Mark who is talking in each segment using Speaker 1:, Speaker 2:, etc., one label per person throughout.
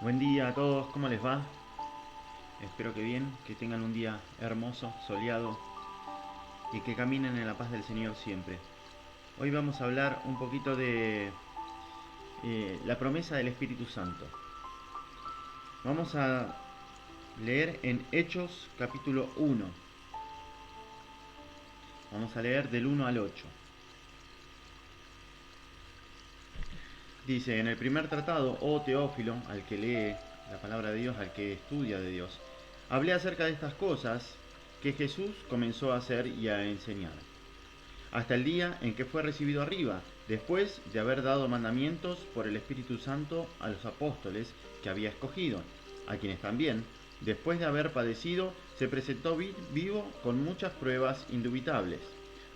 Speaker 1: Buen día a todos, ¿cómo les va? Espero que bien, que tengan un día hermoso, soleado y que caminen en la paz del Señor siempre. Hoy vamos a hablar un poquito de la promesa del Espíritu Santo. Vamos a leer en Hechos capítulo 1. Vamos a leer del 1 al 8. Dice, en el primer tratado, oh Teófilo, al que lee la palabra de Dios, al que estudia de Dios, hablé acerca de estas cosas que Jesús comenzó a hacer y a enseñar, hasta el día en que fue recibido arriba, después de haber dado mandamientos por el Espíritu Santo a los apóstoles que había escogido, a quienes también, después de haber padecido, se presentó vivo con muchas pruebas indubitables,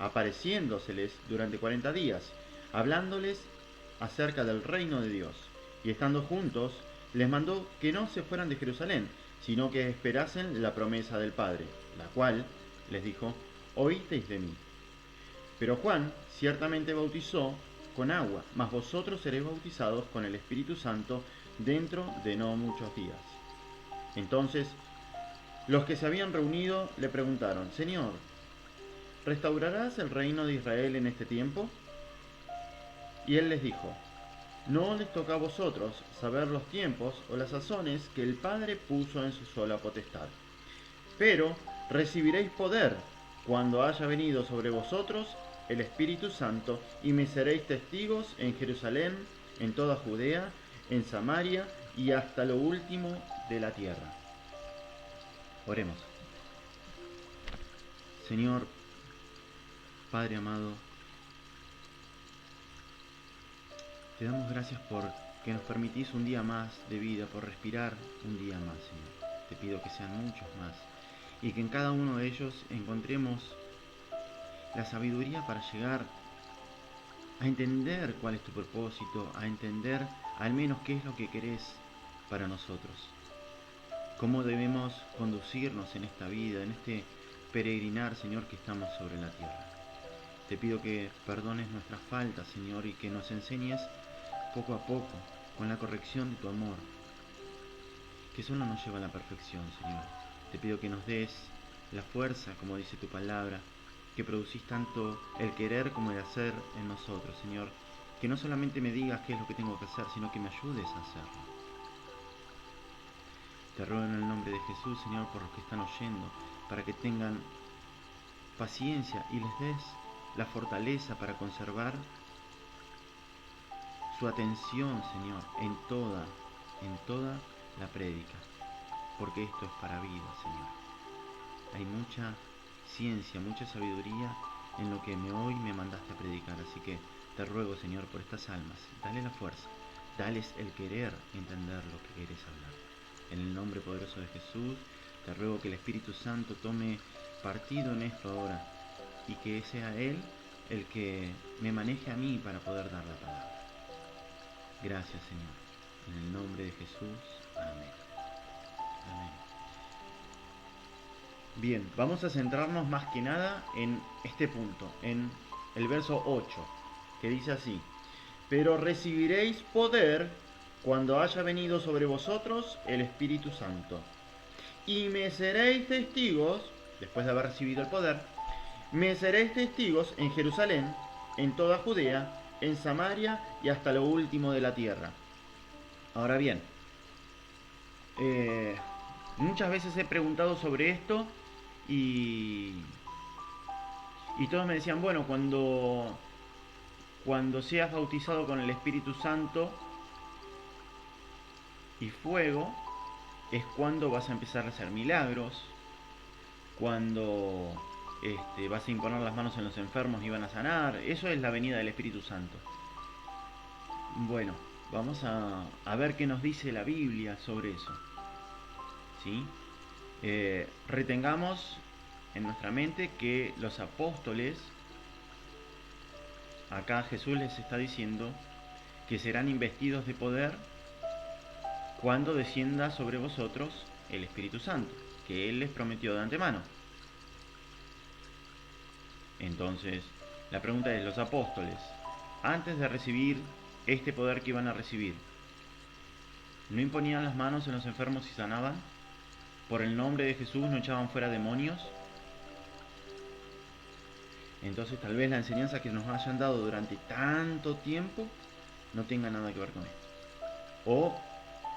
Speaker 1: apareciéndoseles durante 40 días, hablándoles acerca del reino de Dios, y estando juntos, les mandó que no se fueran de Jerusalén, sino que esperasen la promesa del Padre, la cual, les dijo, oísteis de mí. Pero Juan ciertamente bautizó con agua, mas vosotros seréis bautizados con el Espíritu Santo dentro de no muchos días. Entonces, los que se habían reunido le preguntaron, Señor, ¿restaurarás el reino de Israel en este tiempo? Y él les dijo, no les toca a vosotros saber los tiempos o las sazones que el Padre puso en su sola potestad. Pero recibiréis poder cuando haya venido sobre vosotros el Espíritu Santo, y me seréis testigos en Jerusalén, en toda Judea, en Samaria y hasta lo último de la tierra. Oremos. Señor, Padre amado, te damos gracias por que nos permitís un día más de vida, por respirar un día más, Señor. Te pido que sean muchos más y que en cada uno de ellos encontremos la sabiduría para llegar a entender cuál es tu propósito, a entender al menos qué es lo que querés para nosotros, cómo debemos conducirnos en esta vida, en este peregrinar, Señor, que estamos sobre la tierra. Te pido que perdones nuestras faltas, Señor, y que nos enseñes poco a poco, con la corrección de tu amor, que solo nos lleva a la perfección, Señor. Te pido que nos des la fuerza, como dice tu palabra, que producís tanto el querer como el hacer en nosotros, Señor. Que no solamente me digas qué es lo que tengo que hacer, sino que me ayudes a hacerlo. Te ruego en el nombre de Jesús, Señor, por los que están oyendo, para que tengan paciencia y les des la fortaleza para conservar su atención, Señor, en toda la prédica, porque esto es para vida, Señor. Hay mucha ciencia, mucha sabiduría en lo que hoy me mandaste a predicar, así que te ruego, Señor, por estas almas, dale la fuerza, dales el querer entender lo que quieres hablar. En el nombre poderoso de Jesús, te ruego que el Espíritu Santo tome partido en esto ahora y que sea Él el que me maneje a mí para poder dar la palabra. Gracias, Señor. En el nombre de Jesús. Amén. Amén. Bien, vamos a centrarnos más que nada en este punto, en el verso 8, que dice así, pero recibiréis poder cuando haya venido sobre vosotros el Espíritu Santo. Y me seréis testigos, después de haber recibido el poder, me seréis testigos en Jerusalén, en toda Judea, en Samaria y hasta lo último de la tierra. Ahora bien, eh, muchas veces he preguntado sobre esto y, y todos me decían, bueno, cuando seas bautizado con el Espíritu Santo y fuego, es cuando vas a empezar a hacer milagros, cuando vas a imponer las manos en los enfermos y van a sanar. Eso es la venida del Espíritu Santo. Bueno, vamos a ver qué nos dice la Biblia sobre eso. ¿Sí? Retengamos en nuestra mente que los apóstoles, acá Jesús les está diciendo que serán investidos de poder cuando descienda sobre vosotros el Espíritu Santo, que Él les prometió de antemano. Entonces, la pregunta es, los apóstoles, antes de recibir este poder que iban a recibir, no imponían las manos en los enfermos y sanaban, por el nombre de Jesús no echaban fuera demonios. Entonces tal vez la enseñanza que nos hayan dado durante tanto tiempo no tenga nada que ver con esto. O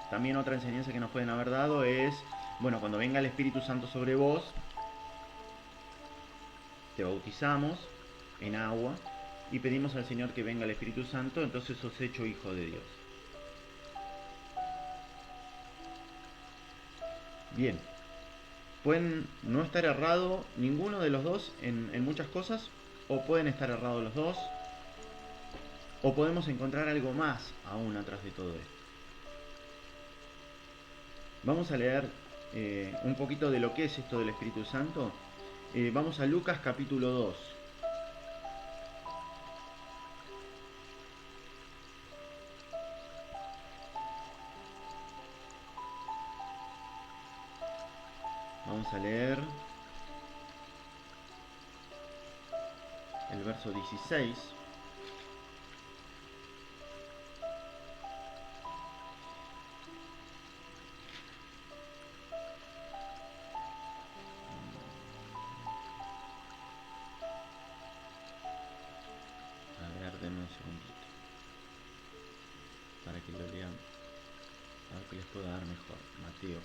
Speaker 1: también otra enseñanza que nos pueden haber dado es, bueno, cuando venga el Espíritu Santo sobre vos, te bautizamos en agua y pedimos al Señor que venga el Espíritu Santo, entonces sos hecho hijo de Dios. Bien, pueden no estar errado ninguno de los dos en muchas cosas, o pueden estar errados los dos, o podemos encontrar algo más aún atrás de todo esto. Vamos a leer un poquito de lo que es esto del Espíritu Santo. Vamos a Lucas capítulo 2. Vamos a leer el verso 16. A ver, denme un segundito para que lo lean. A ver qué les puedo dar mejor. Mateo.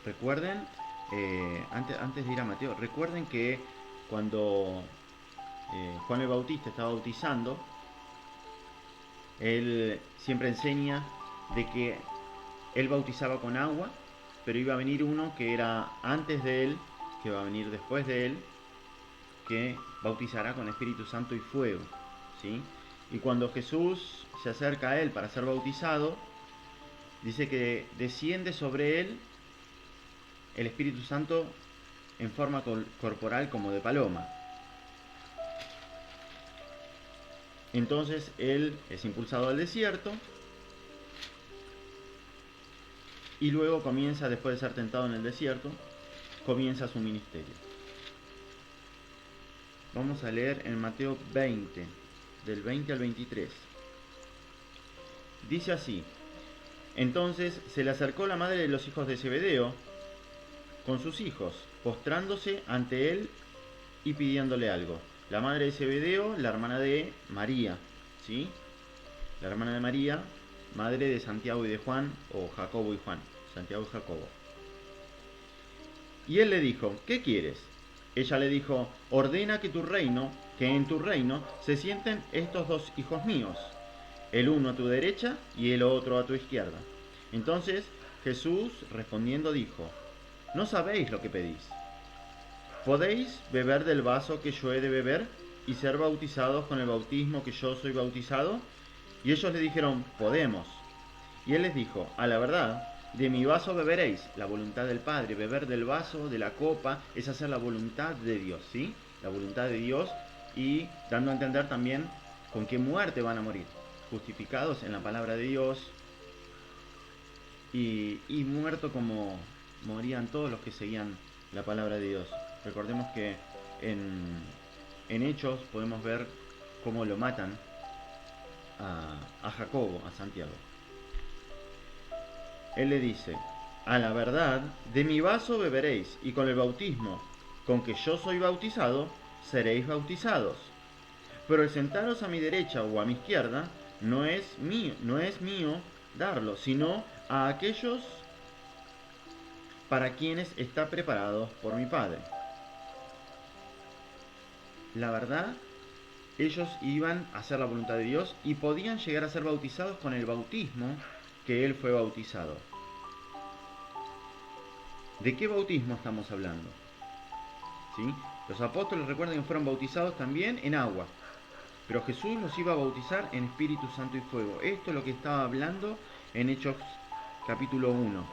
Speaker 1: Recuerden, antes de ir a Mateo, recuerden que cuando Juan el Bautista estaba bautizando, él siempre enseña de que él bautizaba con agua, pero iba a venir uno que era antes de él, que va a venir después de él, que bautizará con Espíritu Santo y fuego, ¿sí? Y cuando Jesús se acerca a él para ser bautizado, dice que desciende sobre él el Espíritu Santo en forma corporal como de paloma. Entonces él es impulsado al desierto y luego comienza, después de ser tentado en el desierto, comienza su ministerio. Vamos a leer en Mateo 20, del 20 al 23. Dice así: entonces se le acercó la madre de los hijos de Zebedeo con sus hijos, postrándose ante él y pidiéndole algo. La madre de Zebedeo, la hermana de María, ¿sí? La hermana de María, madre de Santiago y de Juan, o Jacobo y Juan, Santiago y Jacobo. Y él le dijo: ¿qué quieres? Ella le dijo: ordena que en tu reino se sienten estos dos hijos míos, el uno a tu derecha y el otro a tu izquierda. Entonces Jesús respondiendo dijo: no sabéis lo que pedís. ¿Podéis beber del vaso que yo he de beber y ser bautizados con el bautismo que yo soy bautizado? Y ellos le dijeron: podemos. Y él les dijo: a la verdad, de mi vaso beberéis, la voluntad del Padre. Beber del vaso, de la copa, es hacer la voluntad de Dios, ¿sí? La voluntad de Dios, y dando a entender también con qué muerte van a morir. Justificados en la palabra de Dios y muerto como morían todos los que seguían la palabra de Dios. Recordemos que en Hechos podemos ver cómo lo matan a Jacobo, a Santiago. Él le dice: a la verdad, de mi vaso beberéis, y con el bautismo con que yo soy bautizado, seréis bautizados. Pero el sentaros a mi derecha o a mi izquierda no es mío darlo, sino a aquellos para quienes está preparado por mi Padre. La verdad, ellos iban a hacer la voluntad de Dios y podían llegar a ser bautizados con el bautismo que él fue bautizado. ¿De qué bautismo estamos hablando? ¿Sí? Los apóstoles, recuerden que fueron bautizados también en agua, pero Jesús los iba a bautizar en Espíritu Santo y fuego. Esto es lo que estaba hablando en Hechos capítulo 1,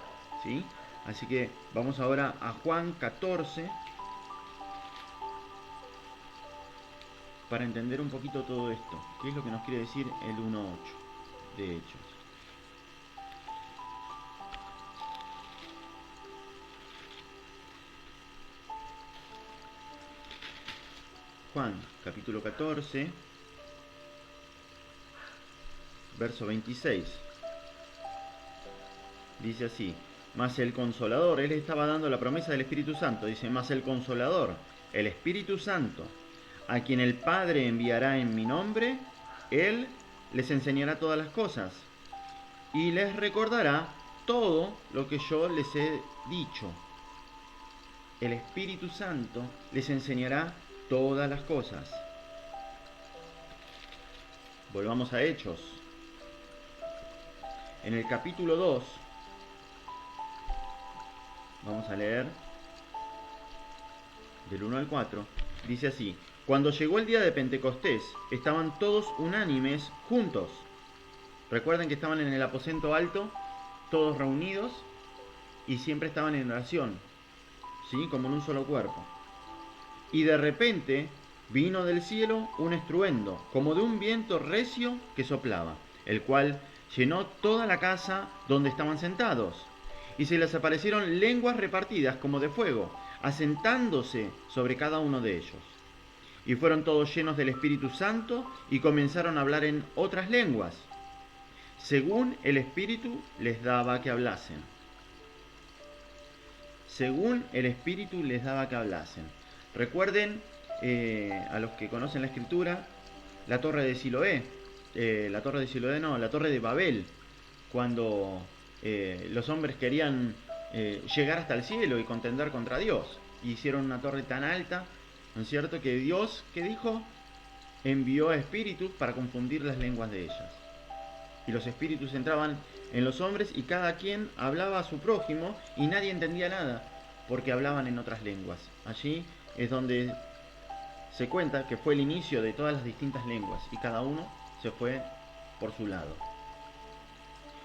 Speaker 1: ¿sí? Así que vamos ahora a Juan 14 para entender un poquito todo esto. ¿Qué es lo que nos quiere decir el 1.8 de Hechos? Juan, capítulo 14, verso 26. Dice así: mas el Consolador, él estaba dando la promesa del Espíritu Santo, dice: mas el Consolador, el Espíritu Santo, a quien el Padre enviará en mi nombre, él les enseñará todas las cosas y les recordará todo lo que yo les he dicho. El Espíritu Santo les enseñará todas las cosas. Volvamos a Hechos. En el capítulo 2, vamos a leer del 1 al 4, dice así: cuando llegó el día de Pentecostés, estaban todos unánimes juntos. Recuerden que estaban en el aposento alto, todos reunidos, y siempre estaban en oración, ¿sí? Como en un solo cuerpo. Y de repente vino del cielo un estruendo, como de un viento recio que soplaba, el cual llenó toda la casa donde estaban sentados. Y se les aparecieron lenguas repartidas como de fuego, asentándose sobre cada uno de ellos. Y fueron todos llenos del Espíritu Santo y comenzaron a hablar en otras lenguas, según el Espíritu les daba que hablasen. Según el Espíritu les daba que hablasen. Recuerden, a los que conocen la Escritura, la torre de Siloé, la torre de Babel, cuando los hombres querían llegar hasta el cielo y contender contra Dios. Y hicieron una torre tan alta, ¿no es cierto?, que Dios, ¿qué dijo? Envió a espíritus para confundir las lenguas de ellas. Y los espíritus entraban en los hombres y cada quien hablaba a su prójimo y nadie entendía nada, porque hablaban en otras lenguas. Allí es donde se cuenta que fue el inicio de todas las distintas lenguas y cada uno se fue por su lado.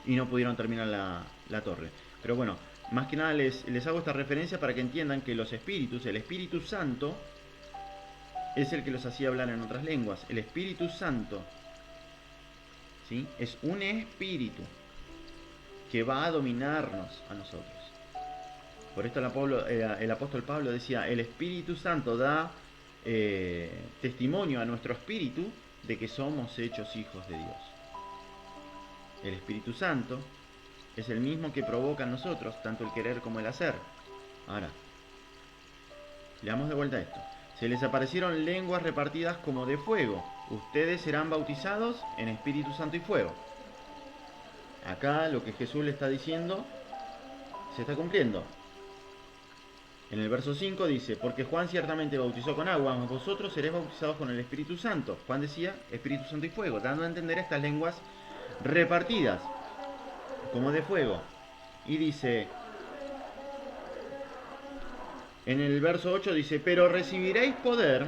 Speaker 1: Y no pudieron terminar la torre. Pero bueno, más que nada les hago esta referencia para que entiendan que los espíritus, el Espíritu Santo, es el que los hacía hablar en otras lenguas. El Espíritu Santo, ¿sí?, es un espíritu que va a dominarnos a nosotros. Por esto el apóstol Pablo decía: el Espíritu Santo da testimonio a nuestro espíritu de que somos hechos hijos de Dios. El Espíritu Santo es el mismo que provoca en nosotros tanto el querer como el hacer. Ahora, leamos de vuelta esto. Se les aparecieron lenguas repartidas como de fuego. Ustedes serán bautizados en Espíritu Santo y fuego. Acá lo que Jesús le está diciendo se está cumpliendo. En el verso 5 dice: porque Juan ciertamente bautizó con agua, mas vosotros seréis bautizados con el Espíritu Santo. Juan decía Espíritu Santo y fuego, dando a entender estas lenguas repartidas como de fuego. Y dice, en el verso 8 dice: pero recibiréis poder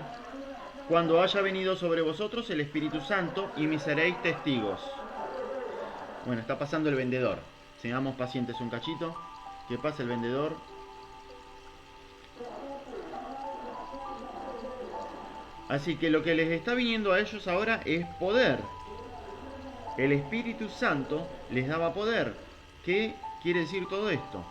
Speaker 1: cuando haya venido sobre vosotros el Espíritu Santo y me seréis testigos. Bueno, está pasando el vendedor. Seamos pacientes un cachito. ¿Qué pasa el vendedor? Así que lo que les está viniendo a ellos ahora es poder. El Espíritu Santo les daba poder. ¿Qué quiere decir todo esto?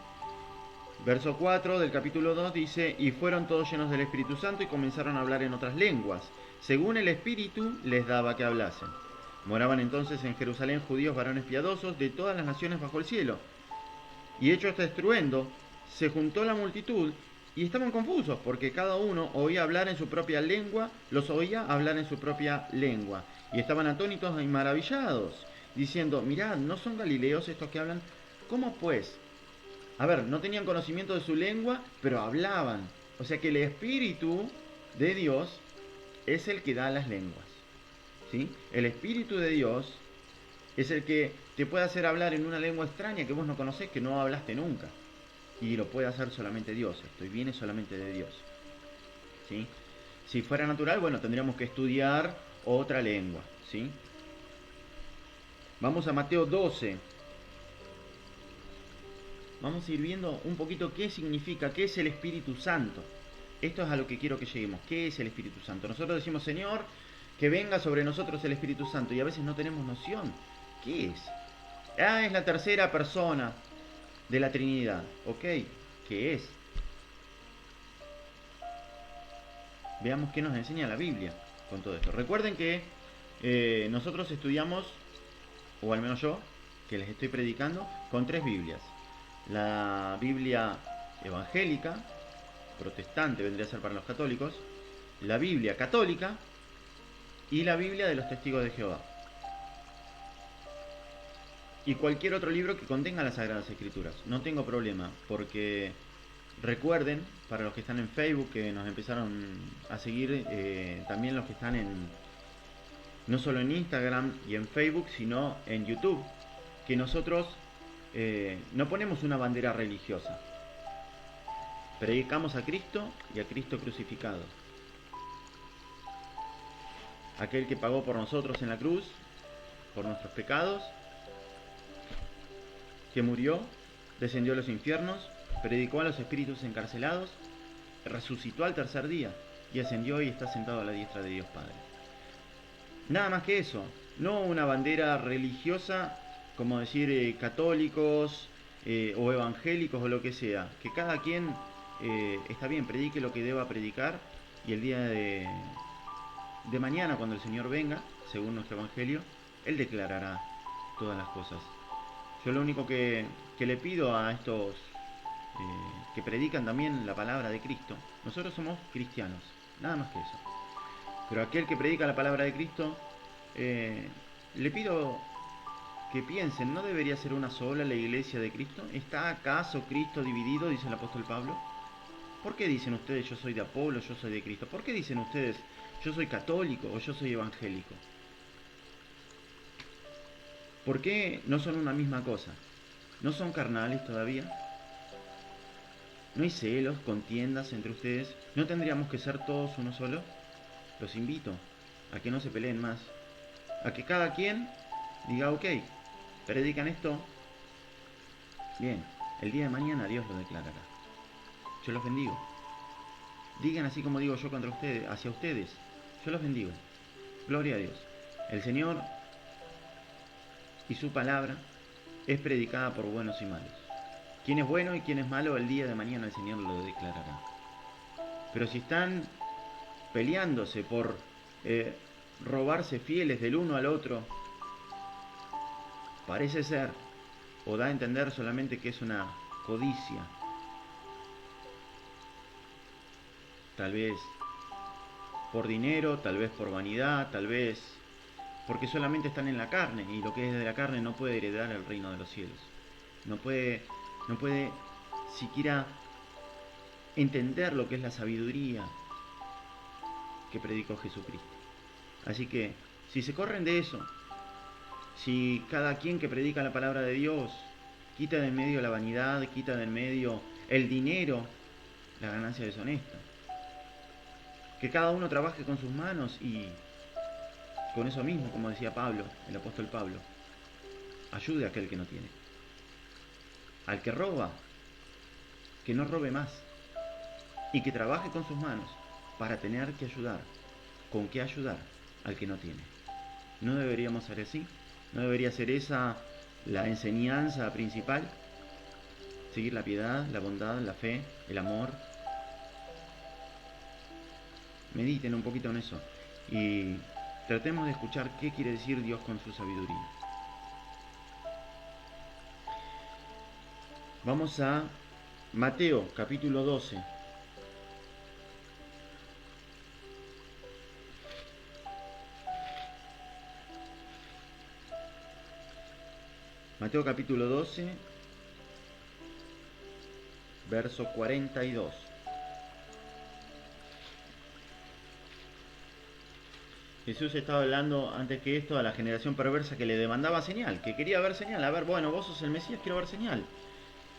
Speaker 1: Verso 4 del capítulo 2 dice: y fueron todos llenos del Espíritu Santo y comenzaron a hablar en otras lenguas, según el Espíritu les daba que hablasen. Moraban entonces en Jerusalén judíos varones piadosos de todas las naciones bajo el cielo. Y hecho este estruendo, se juntó la multitud y estaban confusos, porque cada uno oía hablar en su propia lengua, los oía hablar en su propia lengua. Y estaban atónitos y maravillados, diciendo: mirad, ¿no son galileos estos que hablan? ¿Cómo pues? A ver, no tenían conocimiento de su lengua, pero hablaban. O sea que el Espíritu de Dios es el que da las lenguas, ¿sí? El Espíritu de Dios es el que te puede hacer hablar en una lengua extraña que vos no conocés, que no hablaste nunca. Y lo puede hacer solamente Dios. Esto y viene solamente de Dios, ¿sí? Si fuera natural, bueno, tendríamos que estudiar otra lengua, ¿sí? Vamos a Mateo 12. Vamos a ir viendo un poquito qué significa, qué es el Espíritu Santo. Esto es a lo que quiero que lleguemos. ¿Qué es el Espíritu Santo? Nosotros decimos: Señor, que venga sobre nosotros el Espíritu Santo, y a veces no tenemos noción. ¿Qué es? Es la tercera persona de la Trinidad. ¿Ok? ¿Qué es? Veamos qué nos enseña la Biblia con todo esto. Recuerden que nosotros estudiamos, o al menos yo, que les estoy predicando, con 3 Biblias. La Biblia evangélica, protestante vendría a ser para los católicos, la Biblia católica y la Biblia de los Testigos de Jehová. Y cualquier otro libro que contenga las Sagradas Escrituras. No tengo problema, porque recuerden, para los que están en Facebook, que nos empezaron a seguir, también los que están no solo en Instagram y en Facebook, sino en YouTube, que nosotros no ponemos una bandera religiosa. Predicamos a Cristo y a Cristo crucificado. Aquel que pagó por nosotros en la cruz, por nuestros pecados, que murió, descendió a los infiernos, predicó a los espíritus encarcelados, resucitó al tercer día y ascendió y está sentado a la diestra de Dios Padre. Nada más que eso, no una bandera religiosa como decir católicos o evangélicos o lo que sea, que cada quien está bien, predique lo que deba predicar y el día de mañana cuando el Señor venga, según nuestro evangelio, Él declarará todas las cosas. Yo lo único que le pido a estos que predican también la palabra de Cristo, nosotros somos cristianos, nada más que eso. Pero aquel que predica la palabra de Cristo, le pido que piensen, ¿no debería ser una sola la iglesia de Cristo? ¿Está acaso Cristo dividido, dice el apóstol Pablo? ¿Por qué dicen ustedes yo soy de Apolo, yo soy de Cristo? ¿Por qué dicen ustedes yo soy católico o yo soy evangélico? ¿Por qué no son una misma cosa? ¿No son carnales todavía? ¿No hay celos, contiendas entre ustedes? ¿No tendríamos que ser todos uno solo? Los invito a que no se peleen más, a que cada quien diga, ok, predican esto, bien, el día de mañana Dios lo declarará. Yo los bendigo. Digan así como digo yo contra ustedes, hacia ustedes, yo los bendigo. Gloria a Dios. El Señor y su palabra es predicada por buenos y malos. Quién es bueno y quién es malo, el día de mañana el Señor lo declarará. Pero si están peleándose por robarse fieles del uno al otro, parece ser, o da a entender solamente que es una codicia. Tal vez por dinero, tal vez por vanidad, tal vez porque solamente están en la carne, y lo que es de la carne no puede heredar el reino de los cielos. No puede siquiera entender lo que es la sabiduría que predicó Jesucristo. Así que, si se corren de eso, si cada quien que predica la palabra de Dios quita de en medio la vanidad, quita de en medio el dinero, la ganancia deshonesta, que cada uno trabaje con sus manos y con eso mismo, como decía Pablo, el apóstol Pablo, ayude a aquel que no tiene. Al que roba, que no robe más, y que trabaje con sus manos para tener que ayudar. ¿Con qué ayudar al que no tiene? ¿No deberíamos ser así? ¿No debería ser esa la enseñanza principal? Seguir la piedad, la bondad, la fe, el amor. Mediten un poquito en eso y tratemos de escuchar qué quiere decir Dios con su sabiduría. Vamos a Mateo capítulo 12. Mateo capítulo 12, verso 42. Jesús estaba hablando antes que esto a la generación perversa que le demandaba señal, que quería ver señal. A ver, bueno, vos sos el Mesías, quiero ver señal.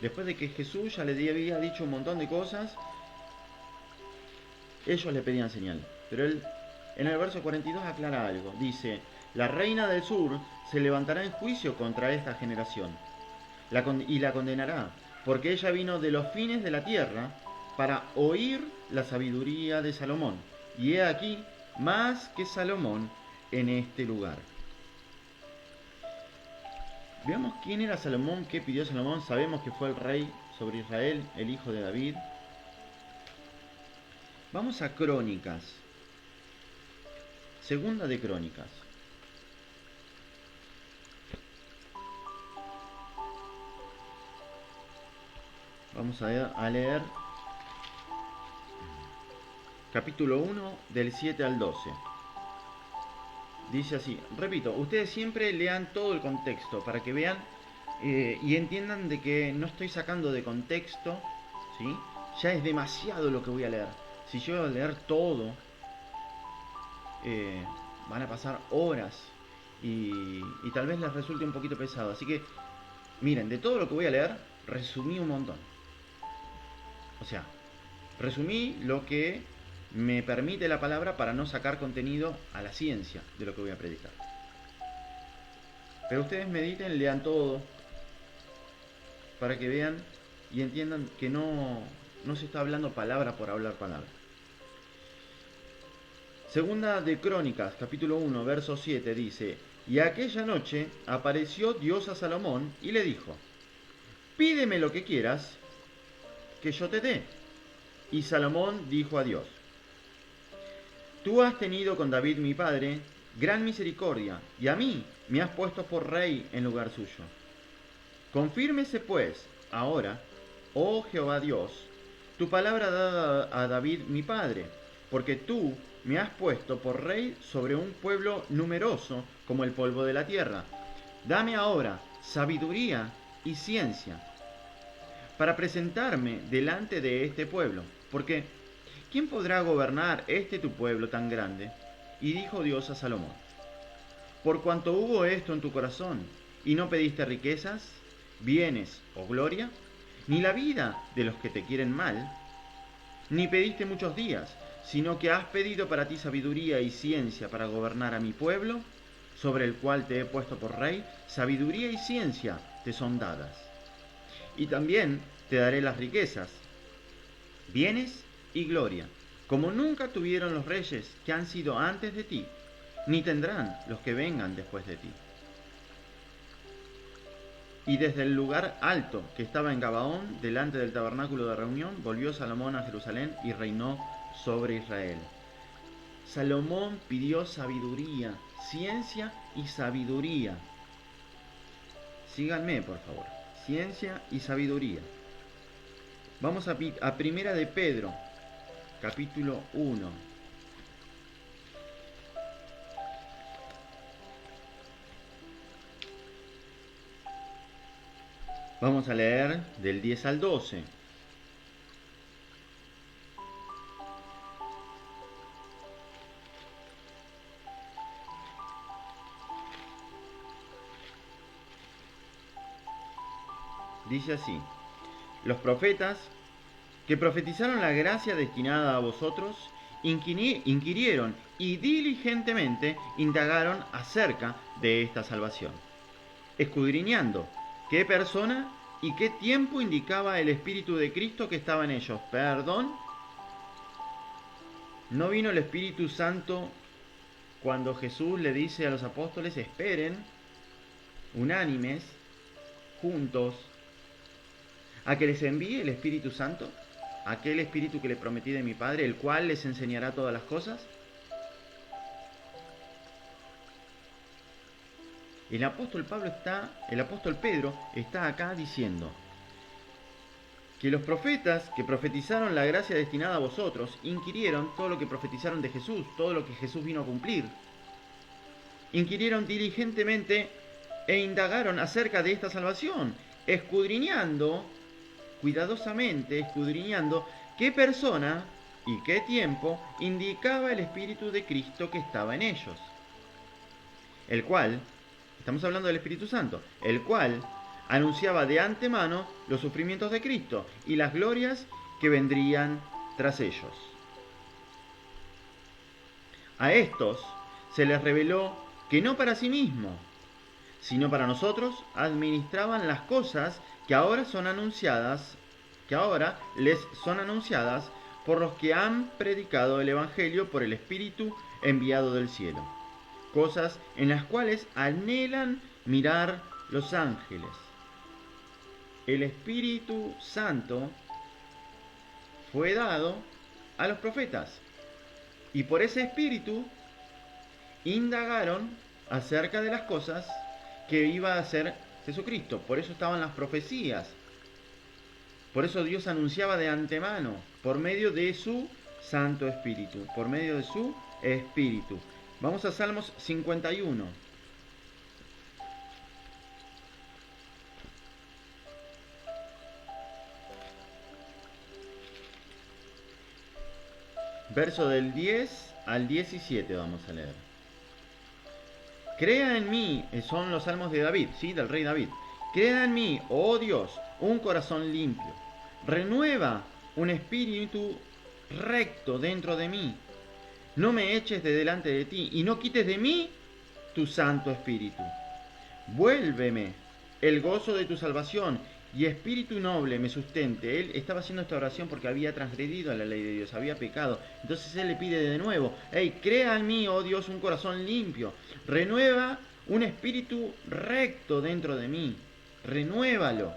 Speaker 1: Después de que Jesús ya le había dicho un montón de cosas, ellos le pedían señal. Pero él, en el verso 42, aclara algo. Dice, la reina del sur se levantará en juicio contra esta generación y la condenará, porque ella vino de los fines de la tierra para oír la sabiduría de Salomón. Y he aquí, más que Salomón en este lugar. Veamos quién era Salomón, qué pidió Salomón. Sabemos que fue el rey sobre Israel, el hijo de David. Vamos a Crónicas. Segunda de Crónicas. Vamos a leer capítulo 1 del 7 al 12. Dice así, repito, ustedes siempre lean todo el contexto para que vean y entiendan de que no estoy sacando de contexto, ¿sí? Ya es demasiado lo que voy a leer. Si yo voy a leer todo, van a pasar horas y tal vez les resulte un poquito pesado. Así que, miren, de todo lo que voy a leer, resumí un montón. O sea, resumí lo que me permite la palabra para no sacar contenido a la ciencia de lo que voy a predicar. Pero ustedes mediten, lean todo, para que vean y entiendan que no se está hablando palabra por hablar palabra. Segunda de Crónicas, capítulo 1, verso 7, dice, y aquella noche apareció Dios a Salomón y le dijo, pídeme lo que quieras, que yo te dé. Y Salomón dijo a Dios, tú has tenido con David mi padre gran misericordia, y a mí me has puesto por rey en lugar suyo. Confírmese pues ahora, oh Jehová Dios, tu palabra dada a David mi padre, porque tú me has puesto por rey sobre un pueblo numeroso como el polvo de la tierra. Dame ahora sabiduría y ciencia para presentarme delante de este pueblo, porque ¿quién podrá gobernar este tu pueblo tan grande? Y dijo Dios a Salomón, por cuanto hubo esto en tu corazón, y no pediste riquezas, bienes o gloria, ni la vida de los que te quieren mal, ni pediste muchos días, sino que has pedido para ti sabiduría y ciencia para gobernar a mi pueblo, sobre el cual te he puesto por rey, sabiduría y ciencia te son dadas. Y también te daré las riquezas, bienes y gloria, como nunca tuvieron los reyes que han sido antes de ti, ni tendrán los que vengan después de ti. Y desde el lugar alto que estaba en Gabaón, delante del tabernáculo de reunión, volvió Salomón a Jerusalén y reinó sobre Israel. Salomón pidió sabiduría, ciencia y sabiduría. Síganme, por favor. Ciencia y sabiduría. Vamos a Primera de Pedro, capítulo 1. Vamos a leer del 10 al 12. Dice así, los profetas que profetizaron la gracia destinada a vosotros, inquirieron y diligentemente indagaron acerca de esta salvación, escudriñando qué persona y qué tiempo indicaba el Espíritu de Cristo que estaba en ellos. Perdón, ¿no vino el Espíritu Santo cuando Jesús le dice a los apóstoles, esperen, unánimes, juntos, a que les envíe el Espíritu Santo? Aquel Espíritu que le prometí de mi Padre, el cual les enseñará todas las cosas. El apóstol Pedro está acá diciendo que los profetas que profetizaron la gracia destinada a vosotros inquirieron todo lo que profetizaron de Jesús, todo lo que Jesús vino a cumplir. Inquirieron diligentemente e indagaron acerca de esta salvación, escudriñando, cuidadosamente escudriñando qué persona y qué tiempo indicaba el Espíritu de Cristo que estaba en ellos, el cual, estamos hablando del Espíritu Santo, el cual anunciaba de antemano los sufrimientos de Cristo y las glorias que vendrían tras ellos. A estos se les reveló que no para sí mismo, sino para nosotros administraban las cosas que ahora les son anunciadas por los que han predicado el Evangelio por el Espíritu enviado del cielo, cosas en las cuales anhelan mirar los ángeles. El Espíritu Santo fue dado a los profetas. Y por ese espíritu indagaron acerca de las cosas que iba a hacer Jesucristo. Por eso estaban las profecías. Por eso Dios anunciaba de antemano, por medio de su Santo Espíritu, por medio de su Espíritu. Vamos a Salmos 51. Verso del 10 al 17 vamos a leer. Crea en mí, son los salmos de David, ¿sí? Del rey David. Crea en mí, oh Dios, un corazón limpio. Renueva un espíritu recto dentro de mí. No me eches de delante de ti y no quites de mí tu Santo Espíritu. Vuélveme el gozo de tu salvación y espíritu noble me sustente. Él estaba haciendo esta oración porque había transgredido a la ley de Dios, había pecado. Entonces él le pide de nuevo, crea en mí, oh Dios, un corazón limpio. Renueva un espíritu recto dentro de mí. Renuévalo.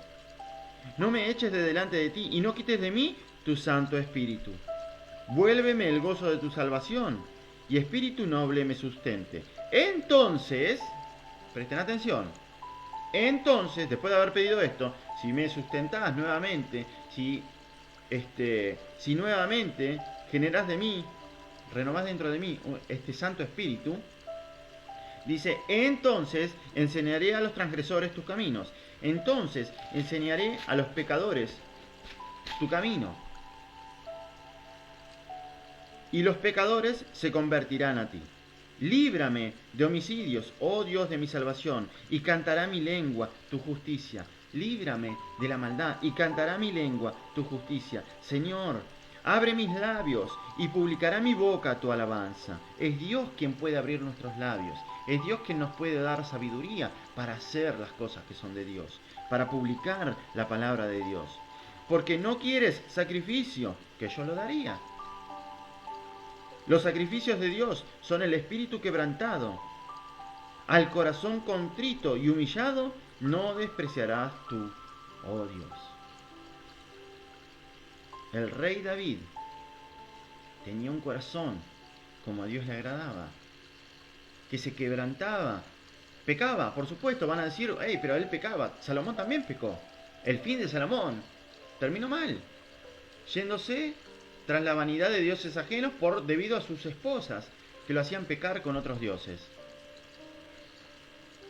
Speaker 1: No me eches de delante de ti y no quites de mí tu Santo Espíritu. Vuélveme el gozo de tu salvación y espíritu noble me sustente. Entonces, presten atención, entonces, después de haber pedido esto, si me sustentás nuevamente, si nuevamente generás de mí, renovás dentro de mí este Santo Espíritu, dice, entonces enseñaré a los transgresores tus caminos, entonces enseñaré a los pecadores tu camino, y los pecadores se convertirán a ti. Líbrame de homicidios, oh Dios de mi salvación, y cantará mi lengua tu justicia. Líbrame de la maldad, y cantará mi lengua tu justicia. Señor, abre mis labios, y publicará mi boca tu alabanza. Es Dios quien puede abrir nuestros labios. Es Dios quien nos puede dar sabiduría para hacer las cosas que son de Dios, para publicar la palabra de Dios. Porque no quieres sacrificio, que yo lo daría. Los sacrificios de Dios son el espíritu quebrantado. Al corazón contrito y humillado no despreciarás tú, oh Dios. El rey David tenía un corazón como a Dios le agradaba, que se quebrantaba. Pecaba, por supuesto, van a decir, pero él pecaba. Salomón también pecó. El fin de Salomón terminó mal, yéndose tras la vanidad de dioses ajenos debido a sus esposas, que lo hacían pecar con otros dioses.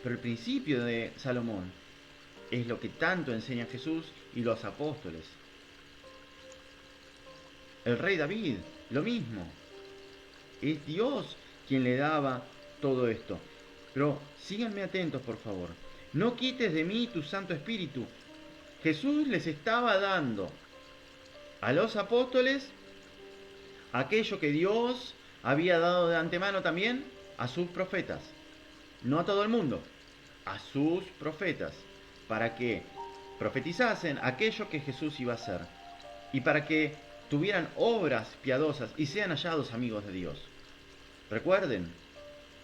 Speaker 1: Pero el principio de Salomón es lo que tanto enseña Jesús y los apóstoles. El rey David, lo mismo. Es Dios quien le daba todo esto. Pero síganme atentos, por favor. No quites de mí tu Santo Espíritu. Jesús les estaba dando a los apóstoles aquello que Dios había dado de antemano también a sus profetas. No a todo el mundo, a sus profetas, para que profetizasen aquello que Jesús iba a hacer y para que tuvieran obras piadosas y sean hallados amigos de Dios. Recuerden,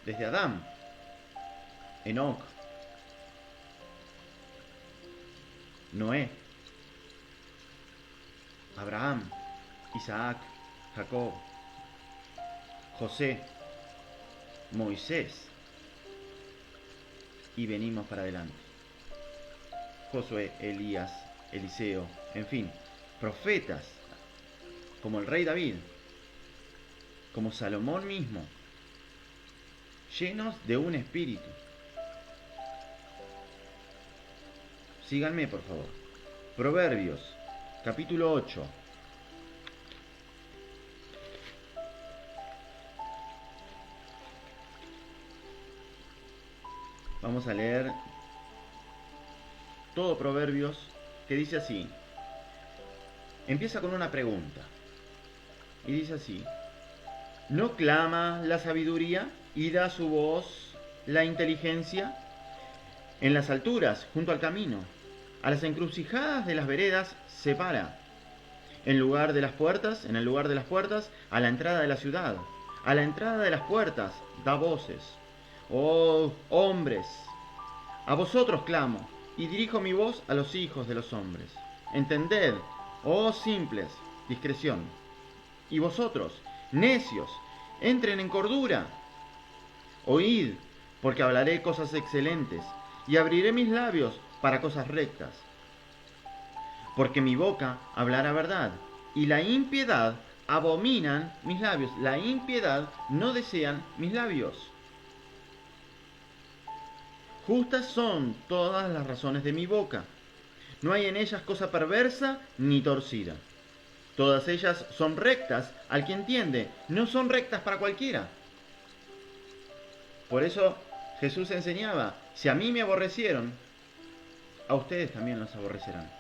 Speaker 1: desde Adán, Enoc, Noé, Abraham, Isaac, Jacob, José, Moisés, y venimos para adelante. Josué, Elías, Eliseo, en fin, profetas, como el rey David, como Salomón mismo, llenos de un espíritu. Síganme, por favor. Proverbios, capítulo 8. Vamos a leer todo Proverbios, que dice así. Empieza con una pregunta. Y dice así. ¿No clama la sabiduría y da su voz la inteligencia? En las alturas, junto al camino, a las encrucijadas de las veredas se para. En el lugar de las puertas, a la entrada de la ciudad, a la entrada de las puertas, da voces. Oh hombres, a vosotros clamo, y dirijo mi voz a los hijos de los hombres. Entended, oh simples, discreción. Y vosotros, necios, entren en cordura. Oíd, porque hablaré cosas excelentes, y abriré mis labios para cosas rectas. Porque mi boca hablará verdad, y la impiedad abominan mis labios. La impiedad no desean mis labios. Justas son todas las razones de mi boca. No hay en ellas cosa perversa ni torcida. Todas ellas son rectas al que entiende, no son rectas para cualquiera. Por eso Jesús enseñaba, si a mí me aborrecieron, a ustedes también los aborrecerán,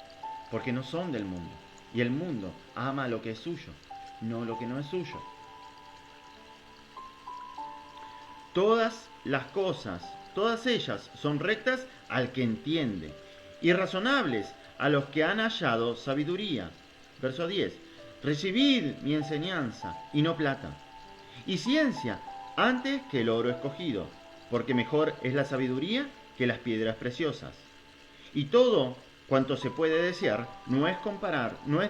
Speaker 1: porque no son del mundo. Y el mundo ama lo que es suyo, no lo que no es suyo. Todas las cosas, todas ellas son rectas al que entiende, y razonables a los que han hallado sabiduría. Verso 10. Recibid mi enseñanza, y no plata, y ciencia antes que el oro escogido, porque mejor es la sabiduría que las piedras preciosas. Y todo cuanto se puede desear no es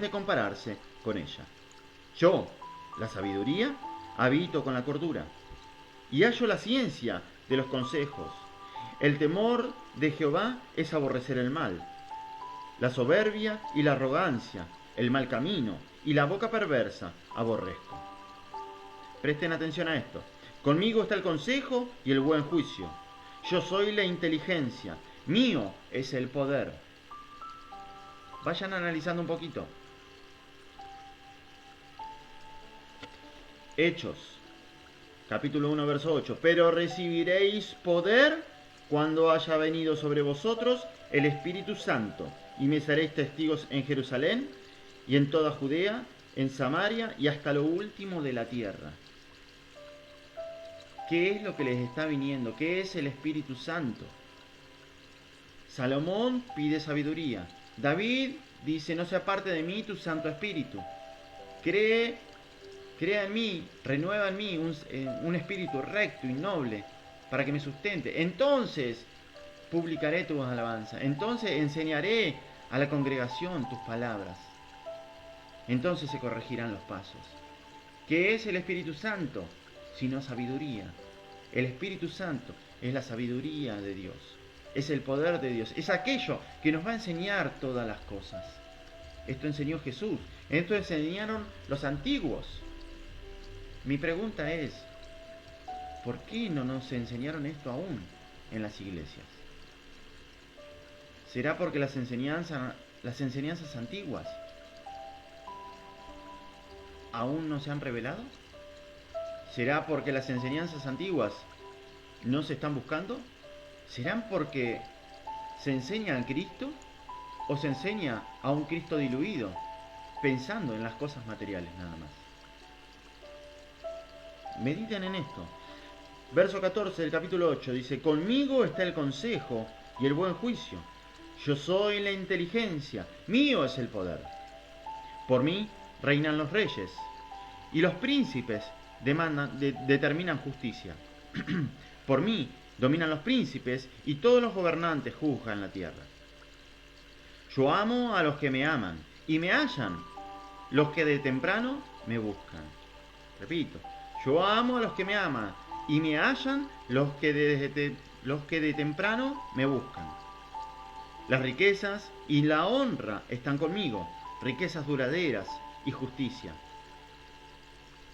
Speaker 1: de compararse con ella. Yo, la sabiduría, habito con la cordura, y hallo la ciencia de los consejos. El temor de Jehová es aborrecer el mal, la soberbia y la arrogancia, el mal camino y la boca perversa aborrezco. Presten atención a esto. Conmigo está el consejo y el buen juicio. Yo soy la inteligencia, mío es el poder. Vayan analizando un poquito. Hechos, capítulo 1, verso 8. Pero recibiréis poder cuando haya venido sobre vosotros el Espíritu Santo, y me seréis testigos en Jerusalén y en toda Judea, en Samaria y hasta lo último de la tierra. ¿Qué es lo que les está viniendo? ¿Qué es el Espíritu Santo? Salomón pide sabiduría. David dice, no se aparte de mí tu Santo Espíritu. Crea en mí, renueva en mí un espíritu recto y noble para que me sustente. Entonces publicaré tu alabanza. Entonces enseñaré a la congregación tus palabras. Entonces se corregirán los pasos. ¿Qué es el Espíritu Santo? Sino sabiduría. El Espíritu Santo es la sabiduría de Dios. Es el poder de Dios. Es aquello que nos va a enseñar todas las cosas. Esto enseñó Jesús. Esto enseñaron los antiguos. Mi pregunta es, ¿por qué no nos enseñaron esto aún en las iglesias? ¿Será porque las enseñanzas antiguas aún no se han revelado? ¿Será porque las enseñanzas antiguas no se están buscando? ¿Serán porque se enseña a Cristo o se enseña a un Cristo diluido, pensando en las cosas materiales nada más? Mediten en esto. Verso 14 del capítulo 8 dice, conmigo está el consejo y el buen juicio. Yo soy la inteligencia, mío es el poder. Por mí reinan los reyes y los príncipes determinan justicia. Por mí dominan los príncipes y todos los gobernantes juzgan la tierra. Yo amo a los que me aman y me hallan, los que de temprano me buscan. Repito, yo amo a los que me aman y me hallan los que de temprano me buscan. Las riquezas y la honra están conmigo, riquezas duraderas y justicia.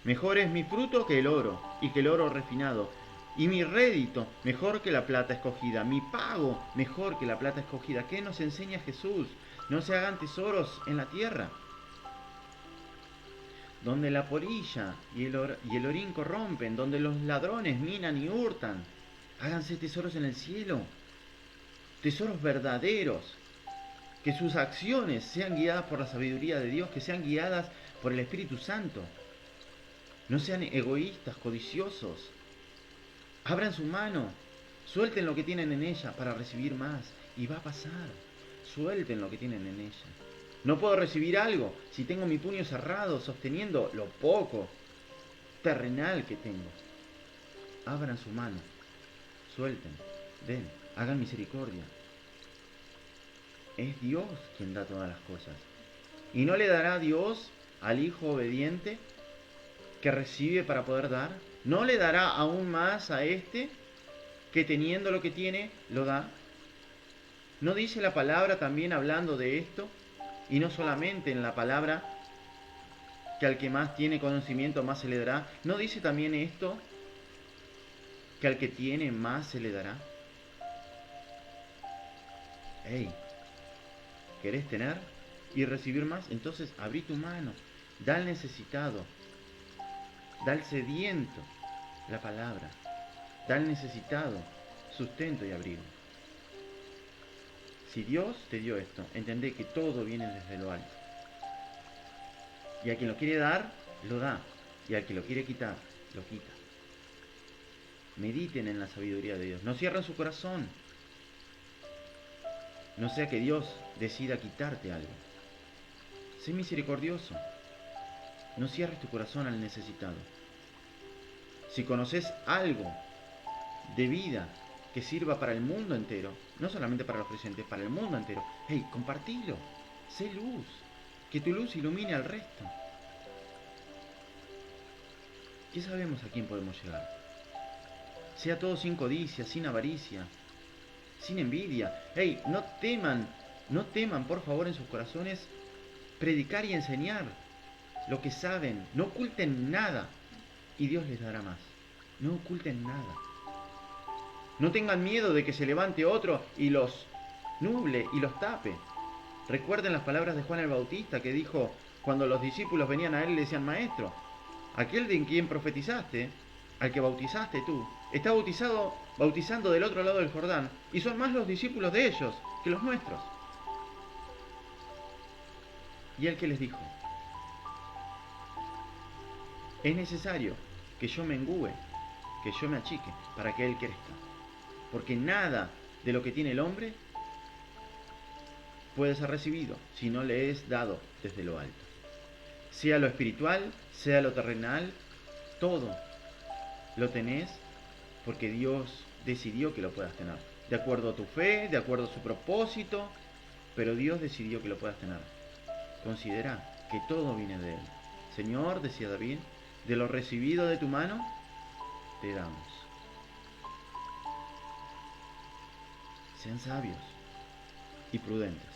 Speaker 1: Mejor es mi fruto que el oro, y que el oro refinado, y mi rédito mejor que la plata escogida, mi pago mejor que la plata escogida. ¿Qué nos enseña Jesús? No se hagan tesoros en la tierra, donde la polilla y el orín corrompen, donde los ladrones minan y hurtan. Háganse tesoros en el cielo, tesoros verdaderos, que sus acciones sean guiadas por la sabiduría de Dios, que sean guiadas por el Espíritu Santo. No sean egoístas, codiciosos. Abran su mano, suelten lo que tienen en ella para recibir más, y va a pasar. Suelten lo que tienen en ella. No puedo recibir algo si tengo mi puño cerrado, sosteniendo lo poco terrenal que tengo. Abran su mano, suelten, den, hagan misericordia. Es Dios quien da todas las cosas. ¿Y no le dará Dios al hijo obediente que recibe para poder dar? ¿No le dará aún más a este que teniendo lo que tiene, lo da? ¿No dice la palabra también hablando de esto? Y no solamente en la palabra que al que más tiene conocimiento más se le dará. ¿No dice también esto que al que tiene más se le dará? Hey, ¿querés tener y recibir más? Entonces abrí tu mano, da al necesitado, da al sediento la palabra, da al necesitado sustento y abrigo. Si Dios te dio esto, entendé que todo viene desde lo alto. Y a quien lo quiere dar, lo da. Y al que lo quiere quitar, lo quita. Mediten en la sabiduría de Dios. No cierren su corazón. No sea que Dios decida quitarte algo. Sé misericordioso. No cierres tu corazón al necesitado. Si conoces algo de vida que sirva para el mundo entero, no solamente para los creyentes, para el mundo entero, hey, compartilo. Sé luz. Que tu luz ilumine al resto. ¿Qué sabemos a quién podemos llegar? Sea todo sin codicia, sin avaricia, sin envidia. Hey, no teman por favor en sus corazones predicar y enseñar lo que saben. No oculten nada y Dios les dará más. No oculten nada. No tengan miedo de que se levante otro y los nuble y los tape. Recuerden las palabras de Juan el Bautista que dijo cuando los discípulos venían a él y le decían: Maestro, aquel de quien profetizaste, al que bautizaste tú, está bautizando del otro lado del Jordán, y son más los discípulos de ellos que los nuestros. Y él que les dijo: es necesario que yo mengüe, que yo me achique, para que él crezca. Porque nada de lo que tiene el hombre puede ser recibido si no le es dado desde lo alto. Sea lo espiritual, sea lo terrenal, todo lo tenés porque Dios decidió que lo puedas tener. De acuerdo a tu fe, de acuerdo a su propósito, pero Dios decidió que lo puedas tener. Considera que todo viene de Él. Señor, decía David, de lo recibido de tu mano, te damos. Sean sabios y prudentes.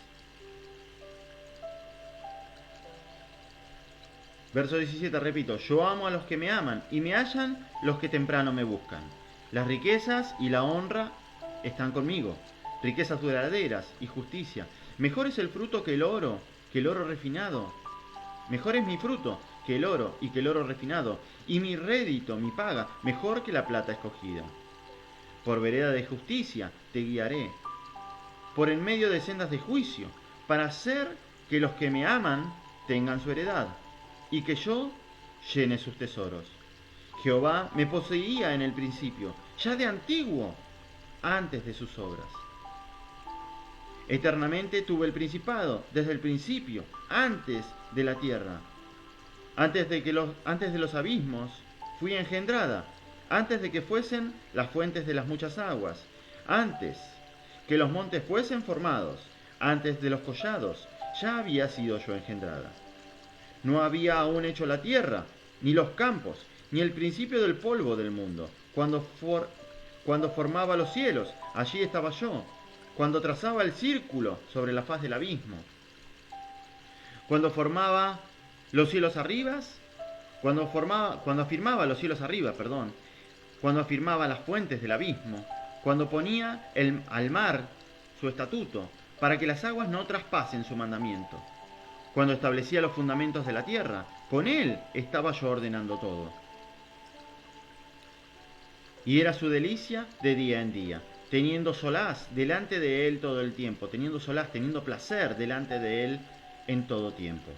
Speaker 1: Verso 17, repito: yo amo a los que me aman, y me hallan los que temprano me buscan. Las riquezas y la honra están conmigo, riquezas duraderas y justicia. Mejor es el fruto que el oro refinado. Mejor es mi fruto que el oro y que el oro refinado, y mi rédito, mi paga, mejor que la plata escogida. Por vereda de justicia te guiaré, por en medio de sendas de juicio, para hacer que los que me aman tengan su heredad, y que yo llene sus tesoros. Jehová me poseía en el principio, ya de antiguo, antes de sus obras. Eternamente tuve el principado, desde el principio, antes de la tierra. Antes de los abismos fui engendrada, antes de que fuesen las fuentes de las muchas aguas, antes que los montes fuesen formados, antes de los collados, ya había sido yo engendrada. No había aún hecho la tierra, ni los campos, ni el principio del polvo del mundo. Cuando formaba los cielos, allí estaba yo. Cuando trazaba el círculo sobre la faz del abismo. Cuando formaba los cielos arriba, cuando afirmaba los cielos arriba, cuando afirmaba las fuentes del abismo, cuando ponía al mar su estatuto, para que las aguas no traspasen su mandamiento. Cuando establecía los fundamentos de la tierra, con él estaba yo ordenando todo. Y era su delicia de día en día, teniendo solaz delante de él todo el tiempo, teniendo placer delante de él en todo tiempo.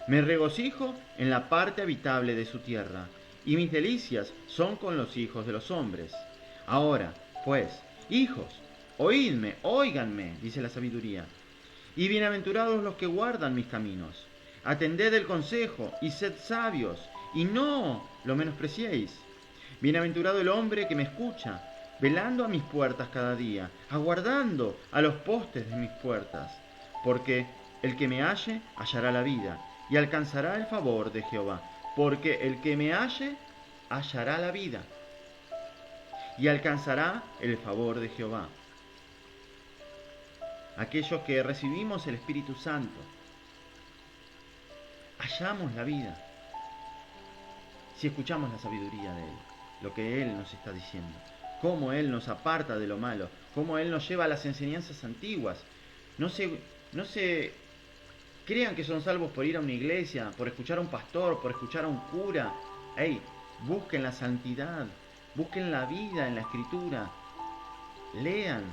Speaker 1: Me regocijo en la parte habitable de su tierra, y mis delicias son con los hijos de los hombres. Ahora, pues, hijos, oídme, óiganme, dice la sabiduría. Y bienaventurados los que guardan mis caminos. Atended el consejo y sed sabios, y no lo menospreciéis. Bienaventurado el hombre que me escucha, velando a mis puertas cada día, aguardando a los postes de mis puertas. Porque el que me halle hallará la vida, y alcanzará el favor de Jehová. porque el que me halle hallará la vida y alcanzará el favor de Jehová. Aquellos que recibimos el Espíritu Santo, hallamos la vida si escuchamos la sabiduría de Él, lo que Él nos está diciendo, cómo Él nos aparta de lo malo, cómo Él nos lleva a las enseñanzas antiguas. No se crean que son salvos por ir a una iglesia, por escuchar a un pastor, por escuchar a un cura. Hey, busquen la santidad, busquen la vida en la Escritura, lean,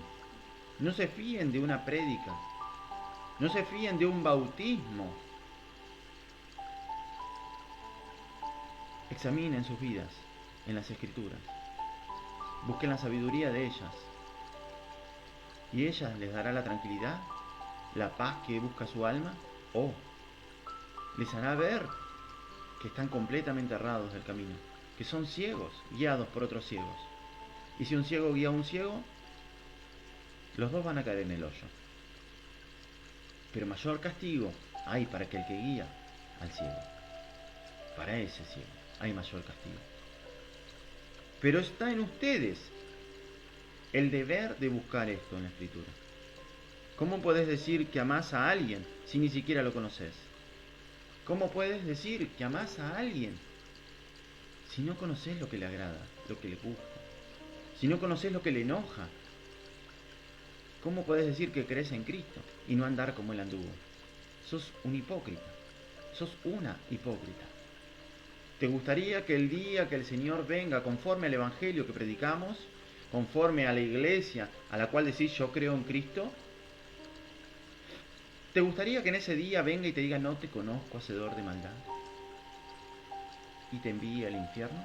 Speaker 1: no se fíen de una prédica, no se fíen de un bautismo. Examinen sus vidas en las Escrituras, busquen la sabiduría de ellas, y ella les dará la tranquilidad, la paz que busca su alma, o les hará ver que están completamente errados del camino, que son ciegos, guiados por otros ciegos. Y si un ciego guía a un ciego, los dos van a caer en el hoyo. Pero mayor castigo hay para aquel que guía al ciego. Para ese ciego hay mayor castigo. Pero está en ustedes el deber de buscar esto en la Escritura. ¿Cómo podés decir que amás a alguien si ni siquiera lo conoces? ¿Cómo puedes decir que amás a alguien si no conoces lo que le agrada, lo que le gusta? Si no conoces lo que le enoja. ¿Cómo podés decir que crees en Cristo y no andar como Él anduvo? Sos un hipócrita. Sos una hipócrita. ¿Te gustaría que el día que el Señor venga conforme al Evangelio que predicamos, conforme a la iglesia a la cual decís yo creo en Cristo? ¿Te gustaría que en ese día venga y te diga no te conozco, hacedor de maldad? Y te envíe al infierno.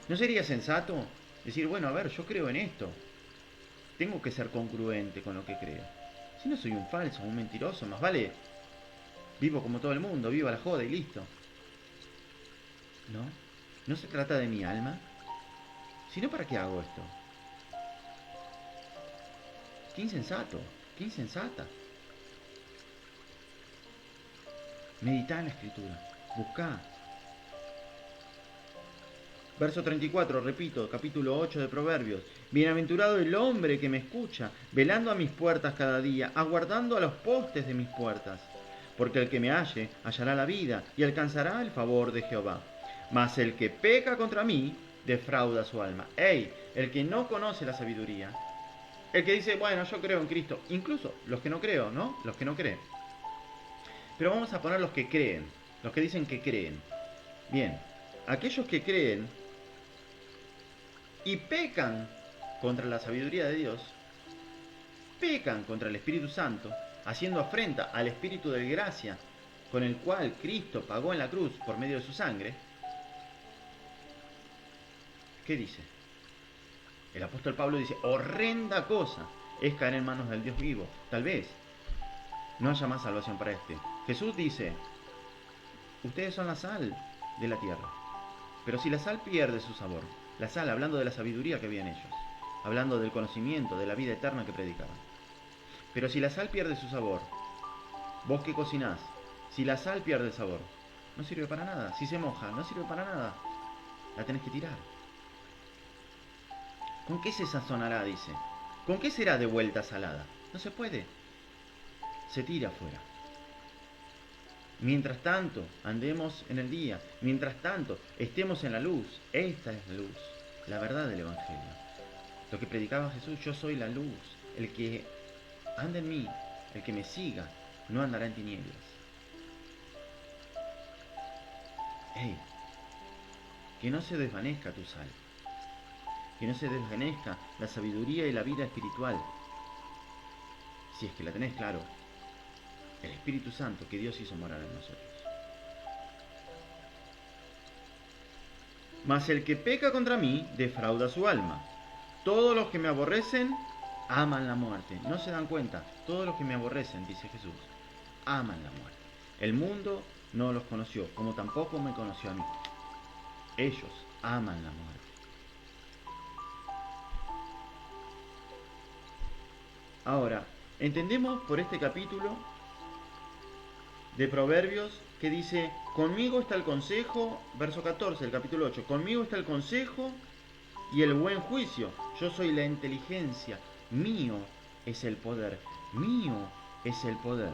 Speaker 1: ¿No sería sensato decir, bueno, a ver, yo creo en esto, tengo que ser congruente con lo que creo? Si no soy un falso, un mentiroso, más vale vivo como todo el mundo, viva la joda y listo. ¿No? ¿No se trata de mi alma? Si no, ¿para qué hago esto? ¡Qué insensato! ¡Qué insensata! Meditá en la Escritura, buscá. Verso 34, repito, capítulo 8 de Proverbios. Bienaventurado el hombre que me escucha, velando a mis puertas cada día, aguardando a los postes de mis puertas. Porque el que me halle, hallará la vida y alcanzará el favor de Jehová. Mas el que peca contra mí, defrauda su alma. ¡Ey! El que no conoce la sabiduría, el que dice, bueno, yo creo en Cristo, incluso los que no creo, ¿no? Los que no creen. Pero vamos a poner los que creen, los que dicen que creen. Bien, aquellos que creen y pecan contra la sabiduría de Dios, pecan contra el Espíritu Santo, haciendo afrenta al Espíritu de gracia con el cual Cristo pagó en la cruz por medio de su sangre. ¿Qué dice? El apóstol Pablo dice, horrenda cosa es caer en manos del Dios vivo. Tal vez no haya más salvación para este. Jesús dice, ustedes son la sal de la tierra, pero si la sal pierde su sabor, la sal, hablando de la sabiduría que había en ellos, hablando del conocimiento, de la vida eterna que predicaban. Pero si la sal pierde su sabor, vos que cocinás, si la sal pierde el sabor, no sirve para nada. Si se moja, no sirve para nada. La tenés que tirar. ¿Con qué se sazonará? Dice. ¿Con qué será de vuelta salada? No se puede. Se tira afuera. Mientras tanto, andemos en el día. Mientras tanto, estemos en la luz. Esta es la luz, la verdad del Evangelio. Lo que predicaba Jesús, yo soy la luz. El que anda en mí, el que me siga, no andará en tinieblas. ¡Ey! Que no se desvanezca tu sal. Que no se desvanezca la sabiduría y la vida espiritual. Si es que la tenés claro. El Espíritu Santo que Dios hizo morar en nosotros. Mas el que peca contra mí, defrauda su alma. Todos los que me aborrecen, aman la muerte. No se dan cuenta. Todos los que me aborrecen, dice Jesús, aman la muerte. El mundo no los conoció, como tampoco me conoció a mí. Ellos aman la muerte. Ahora, entendemos por este capítulo de Proverbios que dice, conmigo está el consejo, verso 14 del capítulo 8, conmigo está el consejo y el buen juicio. Yo soy la inteligencia, mío es el poder, mío es el poder.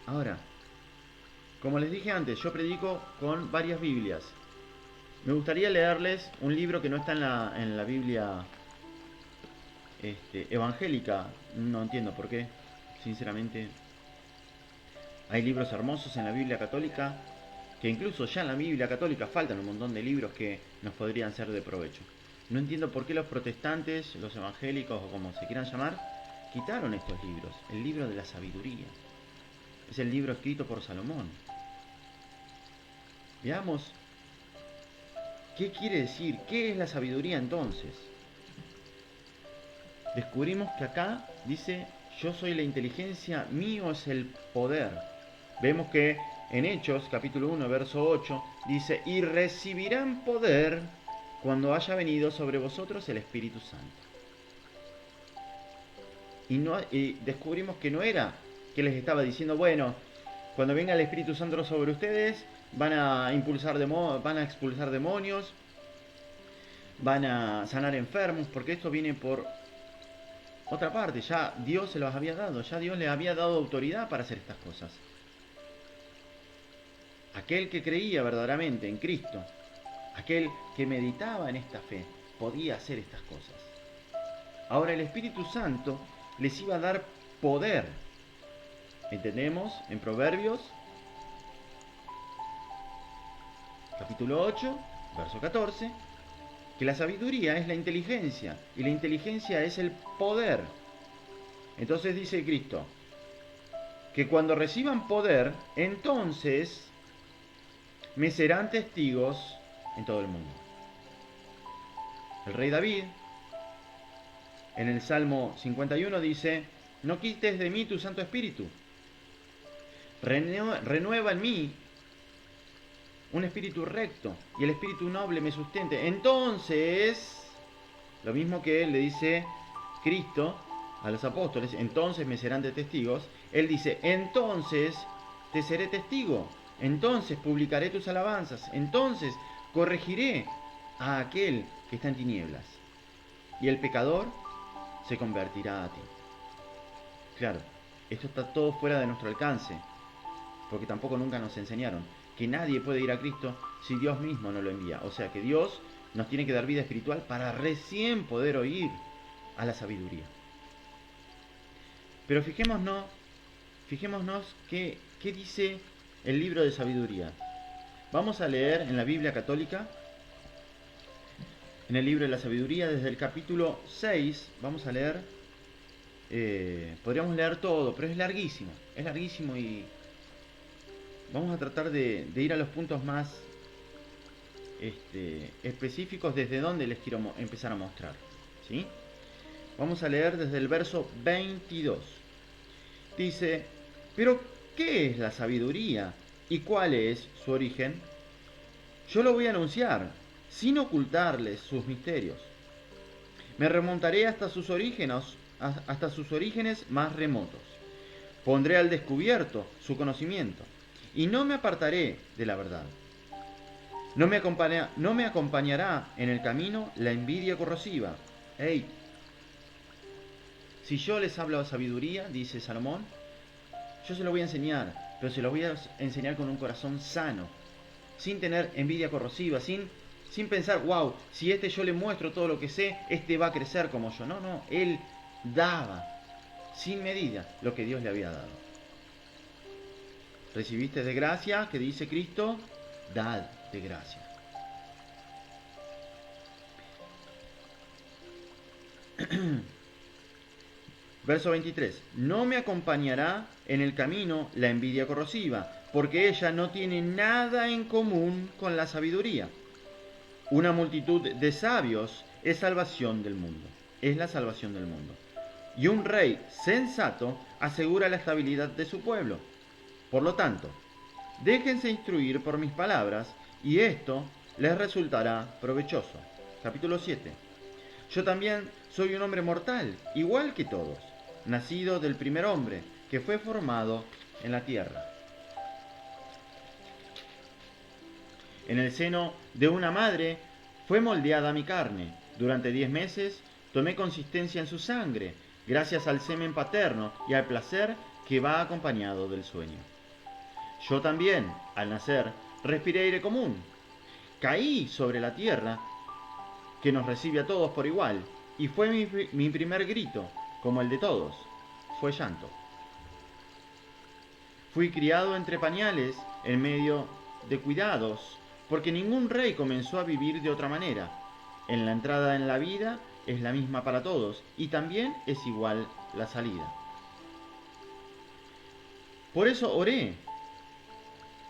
Speaker 1: Ahora, como les dije antes, yo predico con varias Biblias. Me gustaría leerles un libro que no está en la Biblia evangélica. No entiendo por qué, sinceramente. Hay libros hermosos en la Biblia católica, que incluso ya en la Biblia católica faltan un montón de libros que nos podrían ser de provecho. No entiendo por qué los protestantes, los evangélicos o como se quieran llamar, quitaron estos libros. El libro de la sabiduría. Es el libro escrito por Salomón. Veamos qué quiere decir, qué es la sabiduría entonces. Descubrimos que acá dice, yo soy la inteligencia, mío es el poder. Vemos que en Hechos, capítulo 1, verso 8, dice, y recibirán poder cuando haya venido sobre vosotros el Espíritu Santo. Y descubrimos que no era que les estaba diciendo, bueno, cuando venga el Espíritu Santo sobre ustedes, van a expulsar demonios, van a sanar enfermos, porque esto viene por otra parte. Ya Dios se los había dado, ya Dios les había dado autoridad para hacer estas cosas. Aquel que creía verdaderamente en Cristo, aquel que meditaba en esta fe, podía hacer estas cosas. Ahora el Espíritu Santo les iba a dar poder. Entendemos en Proverbios, capítulo 8, verso 14, que la sabiduría es la inteligencia y la inteligencia es el poder. Entonces dice Cristo que cuando reciban poder, entonces me serán testigos en todo el mundo. El rey David, en el Salmo 51, dice, no quites de mí tu Santo Espíritu. Renueva en mí un espíritu recto y el espíritu noble me sustente. Entonces, lo mismo que le dice Cristo a los apóstoles, entonces me serán de testigos. Él dice, entonces te seré testigo. Entonces publicaré tus alabanzas. Entonces corregiré a aquel que está en tinieblas. Y el pecador se convertirá a ti. Claro, esto está todo fuera de nuestro alcance, porque tampoco nunca nos enseñaron que nadie puede ir a Cristo si Dios mismo no lo envía. O sea que Dios nos tiene que dar vida espiritual para recién poder oír a la sabiduría. Pero fijémonos qué dice el libro de sabiduría. Vamos a leer en la Biblia católica, en el libro de la sabiduría, desde el capítulo 6, vamos a leer, podríamos leer todo, pero es larguísimo y vamos a tratar de ir a los puntos más específicos desde donde les quiero empezar a mostrar, ¿sí? Vamos a leer desde el verso 22. Dice, pero ¿qué es la sabiduría y cuál es su origen? Yo lo voy a anunciar, sin ocultarles sus misterios. Me remontaré hasta sus orígenes más remotos. Pondré al descubierto su conocimiento y no me apartaré de la verdad. No me acompañará en el camino la envidia corrosiva. Hey, si yo les hablo de sabiduría, dice Salomón, yo se lo voy a enseñar, pero se lo voy a enseñar con un corazón sano, sin tener envidia corrosiva, sin pensar, wow, si yo le muestro todo lo que sé, va a crecer como yo. No, él daba sin medida lo que Dios le había dado. Recibiste de gracia, que dice Cristo, dad de gracia. Verso 23. No me acompañará en el camino la envidia corrosiva, porque ella no tiene nada en común con la sabiduría. Una multitud de sabios es salvación del mundo. Es la salvación del mundo. Y un rey sensato asegura la estabilidad de su pueblo. Por lo tanto, déjense instruir por mis palabras, y esto les resultará provechoso. Capítulo 7. Yo también soy un hombre mortal, igual que todos, nacido del primer hombre, que fue formado en la tierra. En el seno de una madre fue moldeada mi carne. Durante 10 meses tomé consistencia en su sangre, gracias al semen paterno y al placer que va acompañado del sueño. Yo también, al nacer, respiré aire común. Caí sobre la tierra, que nos recibe a todos por igual, y fue mi primer grito, como el de todos, fue llanto. Fui criado entre pañales, en medio de cuidados, porque ningún rey comenzó a vivir de otra manera. En la entrada en la vida es la misma para todos, y también es igual la salida. Por eso oré,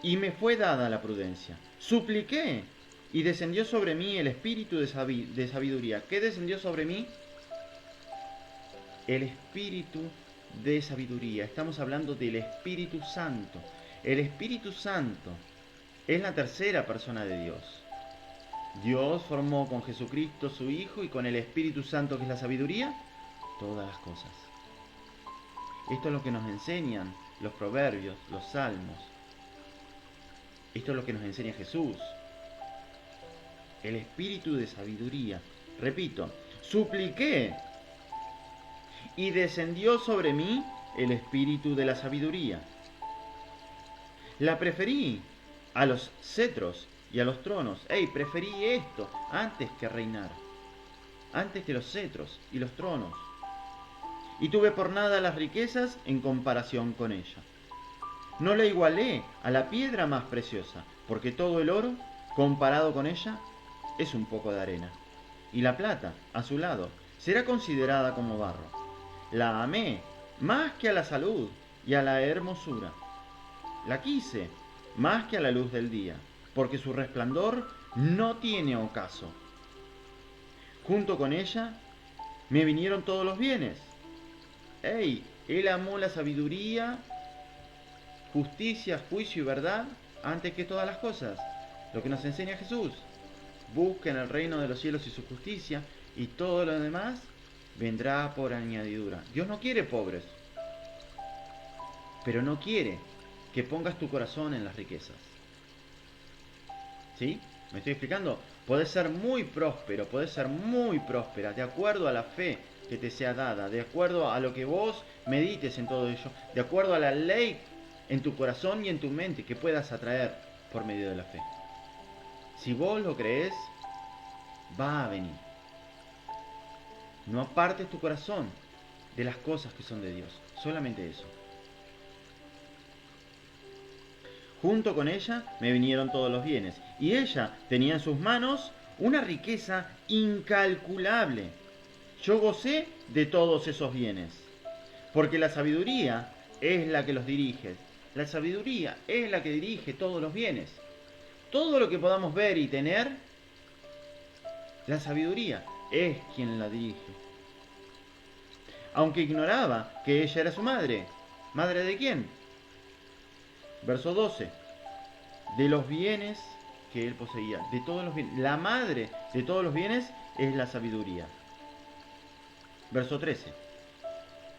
Speaker 1: y me fue dada la prudencia. Supliqué, y descendió sobre mí el espíritu de sabiduría. ¿Qué descendió sobre mí? El espíritu de sabiduría. Estamos hablando del Espíritu Santo. El Espíritu Santo es la tercera persona de Dios. Dios formó con Jesucristo su Hijo y con el Espíritu Santo, que es la sabiduría, todas las cosas. Esto es lo que nos enseñan los proverbios, los salmos. Esto es lo que nos enseña Jesús. El espíritu de sabiduría. Repito, supliqué y descendió sobre mí el espíritu de la sabiduría. La preferí a los cetros y a los tronos. Preferí esto antes que reinar, antes que los cetros y los tronos. Y tuve por nada las riquezas en comparación con ella. No la igualé a la piedra más preciosa, porque todo el oro, comparado con ella, es un poco de arena. Y la plata, a su lado, será considerada como barro. La amé más que a la salud y a la hermosura. La quise más que a la luz del día, porque su resplandor no tiene ocaso. Junto con ella me vinieron todos los bienes. Él amó la sabiduría, justicia, juicio y verdad antes que todas las cosas. Lo que nos enseña Jesús. Busquen el reino de los cielos y su justicia, y todo lo demás vendrá por añadidura. Dios no quiere pobres, pero no quiere que pongas tu corazón en las riquezas. ¿Sí? ¿Me estoy explicando? Podés ser muy próspero, podés ser muy próspera, de acuerdo a la fe que te sea dada, de acuerdo a lo que vos medites en todo ello, de acuerdo a la ley en tu corazón y en tu mente que puedas atraer por medio de la fe. Si vos lo crees, va a venir. No apartes tu corazón de las cosas que son de Dios, solamente eso. Junto con ella me vinieron todos los bienes, y ella tenía en sus manos una riqueza incalculable. Yo gocé de todos esos bienes, porque la sabiduría es la que los dirige. La sabiduría es la que dirige todos los bienes. Todo lo que podamos ver y tener, la sabiduría es quien la dirige. Aunque ignoraba que ella era su madre. ¿Madre de quién? Verso 12. De los bienes que él poseía. De todos los bienes. La madre de todos los bienes es la sabiduría. Verso 13.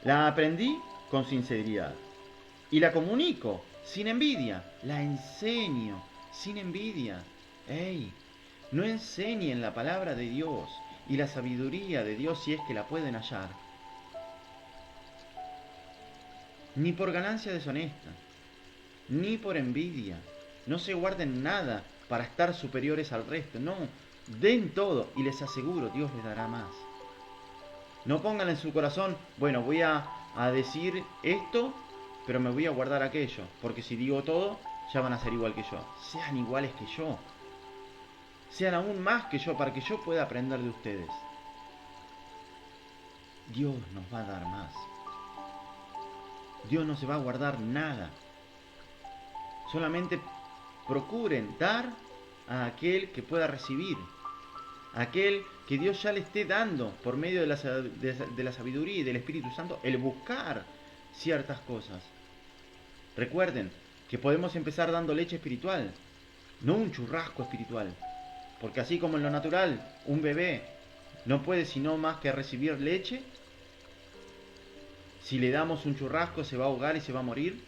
Speaker 1: La aprendí con sinceridad. Y la comunico sin envidia. La enseño sin envidia. No enseñen la palabra de Dios y la sabiduría de Dios si es que la pueden hallar. Ni por ganancia deshonesta, ni por envidia. No se guarden nada para estar superiores al resto. No, den todo y les aseguro, Dios les dará más. No pongan en su corazón, bueno, voy a decir esto, pero me voy a guardar aquello, porque si digo todo, ya van a ser igual que yo. Sean iguales que yo. Sean aún más que yo, para que yo pueda aprender de ustedes. Dios nos va a dar más. Dios no se va a guardar nada. Solamente procuren dar a aquel que pueda recibir. A aquel que Dios ya le esté dando por medio de la sabiduría y del Espíritu Santo, el buscar ciertas cosas. Recuerden que podemos empezar dando leche espiritual, no un churrasco espiritual. Porque así como en lo natural, un bebé no puede sino más que recibir leche. Si le damos un churrasco se va a ahogar y se va a morir.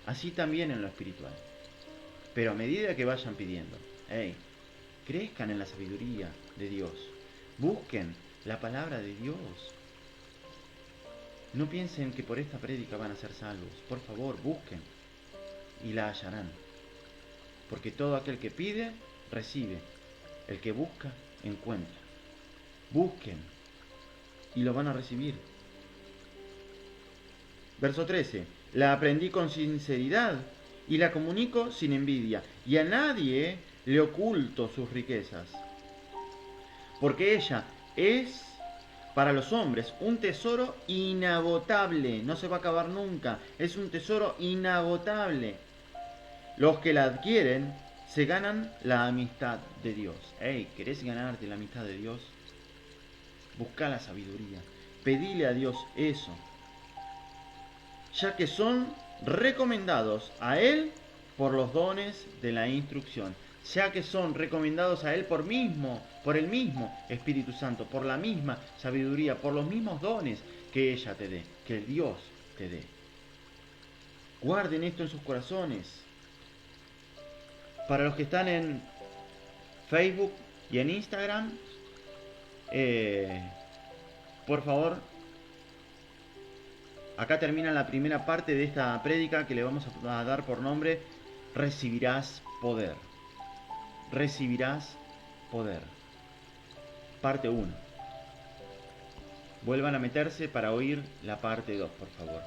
Speaker 1: Así también en lo espiritual. Pero a medida que vayan pidiendo. Hey, crezcan en la sabiduría de Dios. Busquen la palabra de Dios. No piensen que por esta prédica van a ser salvos. Por favor, busquen y la hallarán. Porque todo aquel que pide, recibe. El que busca, encuentra. Busquen y lo van a recibir. Verso 13. La aprendí con sinceridad y la comunico sin envidia. Y a nadie le oculto sus riquezas. Porque ella es para los hombres un tesoro inagotable. No se va a acabar nunca. Es un tesoro inagotable. Los que la adquieren se ganan la amistad de Dios. Hey, ¿querés ganarte la amistad de Dios? Busca la sabiduría. Pedile a Dios eso. Ya que son recomendados a Él por los dones de la instrucción. Ya que son recomendados a Él por el mismo Espíritu Santo, por la misma sabiduría, por los mismos dones que ella te dé, que el Dios te dé. Guarden esto en sus corazones. Para los que están en Facebook y en Instagram, por favor, acá termina la primera parte de esta prédica que le vamos a dar por nombre Recibirás poder. Recibirás poder. Parte 1. Vuelvan a meterse para oír la parte 2, por favor.